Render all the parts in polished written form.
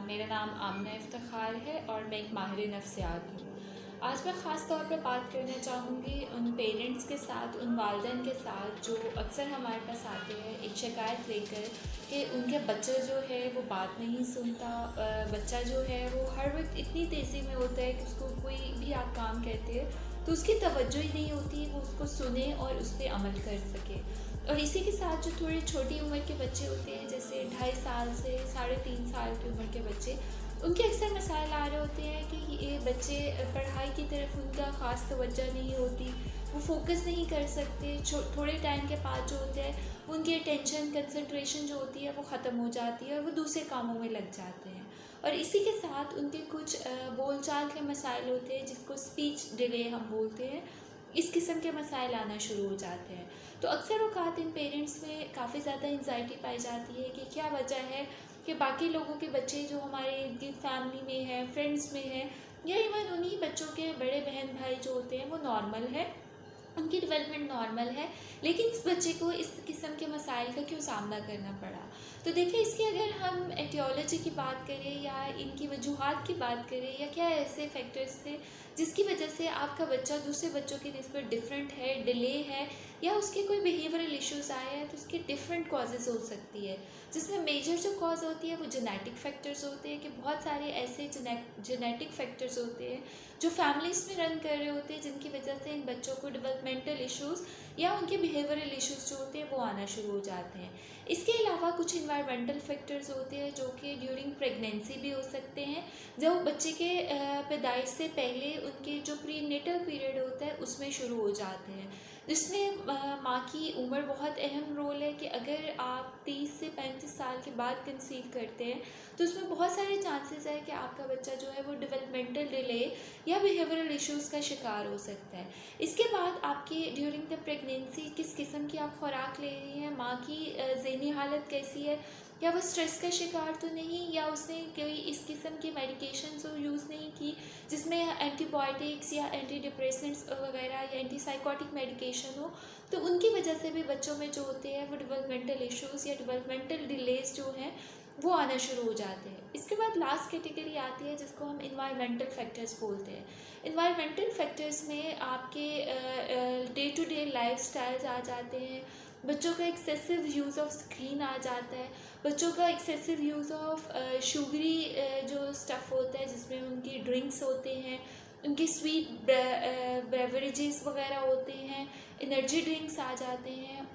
मेरा नाम आमना इफ्तिखार है और मैं एक माहिर नफ्सियात हूँ। आज मैं ख़ास तौर पे बात करना चाहूँगी उन पेरेंट्स के साथ, उन वालिदैन के साथ जो अक्सर हमारे पास आते हैं एक शिकायत लेकर कि उनके बच्चा जो है वो बात नहीं सुनता। बच्चा जो है वो हर वक्त इतनी तेज़ी में होता है कि उसको कोई भी आप काम कहते हैं तो उसकी तवज्जो ही नहीं होती वो उसको सुने और उस पर अमल कर सके। और इसी के साथ जो थोड़ी छोटी उम्र के बच्चे होते हैं, जैसे 2.5 साल से 3.5 साल की उम्र के बच्चे, उनके अक्सर मसाइल आ रहे होते हैं कि ये बच्चे पढ़ाई की तरफ उनका ख़ास तवज्जो नहीं होती, वो फोकस नहीं कर सकते। थोड़े टाइम के बाद जो होते हैं उनकी अटेंशन कंसंट्रेशन जो होती है वो ख़त्म हो जाती है और वो दूसरे कामों में लग जाते हैं। और इसी के साथ उनके कुछ बोलचाल के मसाइल होते हैं जिसको स्पीच डिले हम बोलते हैं। इस किस्म के मसाइल आना शुरू हो जाते हैं। तो अक्सर औक़ात इन पेरेंट्स में काफ़ी ज़्यादा एंग्जाइटी पाई जाती है कि क्या वजह है कि बाकी लोगों के बच्चे जो हमारे इनकी फैमिली में हैं, फ्रेंड्स में हैं, या इवन उन्हीं बच्चों के बड़े बहन भाई जो होते हैं वो नॉर्मल है, उनकी डेवलपमेंट नॉर्मल है, लेकिन इस बच्चे को इस किस्म के मसाइल का क्यों सामना करना पड़ा। तो देखिए, इसकी अगर हम एटियोलॉजी की बात करें या इनकी वजूहात की बात करें या क्या ऐसे फैक्टर्स थे जिसकी वजह से आपका बच्चा दूसरे बच्चों की निस्बत डिफरेंट है, डिले है, या उसके कोई बिहेवियरल इश्यूज़ आए हैं, तो उसकी डिफरेंट कॉजेज़ हो सकती है। जिसमें मेजर जो कॉज होती है वो जेनेटिक फैक्टर्स होते हैं कि बहुत सारे ऐसे जेनेटिक फैक्टर्स होते हैं जो फैमिलीज़ में रन कर रहे होते हैं, जिनकी वजह से इन बच्चों को डेवलपमेंटल इश्यूज़ या उनके बिहेवियरल इश्यूज़ जो होते हैं वो आना शुरू हो जाते हैं। इसके अलावा कुछ इन्वायरमेंटल फैक्टर्स होते हैं जो कि ड्यूरिंग प्रेगनेंसी भी हो सकते हैं, जब बच्चे के पैदाइश से पहले उनके जो प्रीनेटल पीरियड होता है उसमें शुरू हो जाते हैं, जिसमें माँ की उम्र बहुत अहम रोल है कि अगर आप 30 से 35 साल के बाद कंसीव करते हैं तो उसमें बहुत सारे चांसेस है कि आपका बच्चा जो है वो डेवलपमेंटल डिले या बिहेवियरल इश्यूज़ का शिकार हो सकता है। इसके बाद आपकी ड्यूरिंग द प्रेगनेंसी किस किस्म की आप खुराक ले रही हैं, माँ की ज़हनी हालत कैसी है, या वो स्ट्रेस का शिकार तो नहीं, या उसने कोई इस किस्म की मेडिकेशंस यूज़ नहीं की जिसमें एंटीबायोटिक्स या एंटी डिप्रेसेंट्स वगैरह या एंटी साइकोटिक मेडिकेशन हो, तो उनकी वजह से भी बच्चों में जो होते हैं वो डेवलपमेंटल इश्यूज़ या डेवलपमेंटल डिलेज जो हैं वो आना शुरू हो जाते हैं। इसके बाद लास्ट कैटेगरी आती है जिसको हम इन्वायरमेंटल फैक्टर्स बोलते हैं। इन्वायरमेंटल फैक्टर्स में आपके day to day lifestyles आ जाते हैं, बच्चों का एक्सेसिव यूज़ ऑफ स्क्रीन आ जाता है, बच्चों का एक्सेसिव यूज़ ऑफ शुगरी जो स्टफ़ होता है जिसमें उनकी ड्रिंक्स होते हैं, उनके स्वीट बेवरेजेस वगैरह होते हैं, एनर्जी ड्रिंक्स आ जाते हैं,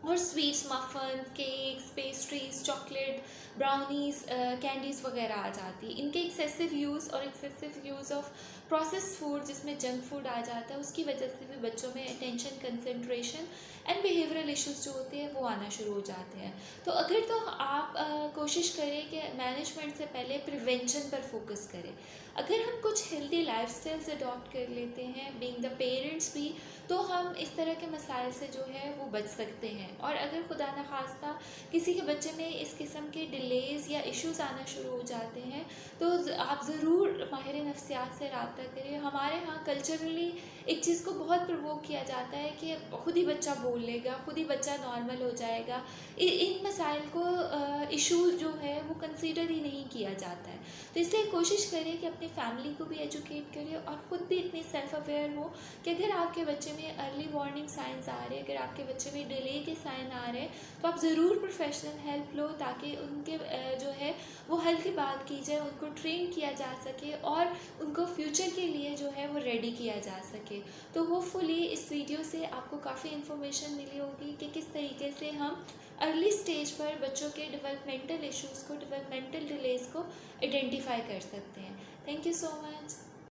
और sweets, muffin, cakes, pastries, chocolate, brownies, candies वगैरह आ जाती है। इनके एक्सेसिव यूज़ और excessive use of processed food जिसमें जंक फूड आ जाता है, उसकी वजह से भी बच्चों में attention, concentration and behavioural issues जो होते हैं वो आना शुरू हो जाते हैं। तो अगर तो आप कोशिश करें कि मैनेजमेंट से पहले प्रिवेंशन पर फोकस करें। अगर हम कुछ हेल्दी लाइफस्टाइल्स अडॉप्ट कर लेते हैं बीइंग द पेरेंट्स भी, तो हम इस तरह के मसाइल से जो है वो बच सकते हैं। और अगर खुदा न खास्ता किसी के बच्चे में इस किस्म के डिलेज़ या इश्यूज़ आना शुरू हो जाते हैं तो आप ज़रूर माहिर नफ्सियात से रब्ता करें। हमारे यहाँ कल्चरली एक चीज़ को बहुत प्रवोक किया जाता है कि खुद ही बच्चा बोल लेगा, खुद ही बच्चा नॉर्मल हो जाएगा। इन मसाइल को इशूज़ जो है वो कंसीडर ही नहीं किया जाता है। तो इसलिए कोशिश करें कि अपनी फैमिली को भी एजुकेट करें और ख़ुद भी इतनी सेल्फ अवेयर हो कि अगर आपके बच्चे में अर्ली वार्निंग साइंस आ रहे हैं, अगर आपके बच्चे में डिले के साइन आ रहे हैं, तो आप ज़रूर प्रोफेशनल हेल्प लो ताकि उनके जो है वो हल की बात की जाए, उनको ट्रेन किया जा सके और उनको फ्यूचर के लिए जो है वो रेडी किया जा सके। तो होपफुली इस वीडियो से आपको काफ़ी इन्फॉर्मेशन मिली होगी कि किस तरीके से हम अर्ली स्टेज पर बच्चों के डेवलपमेंटल इश्यूज़ को, डेवलपमेंटल डिलेज़ को आइडेंटिफाई कर सकते हैं। Thank you so much.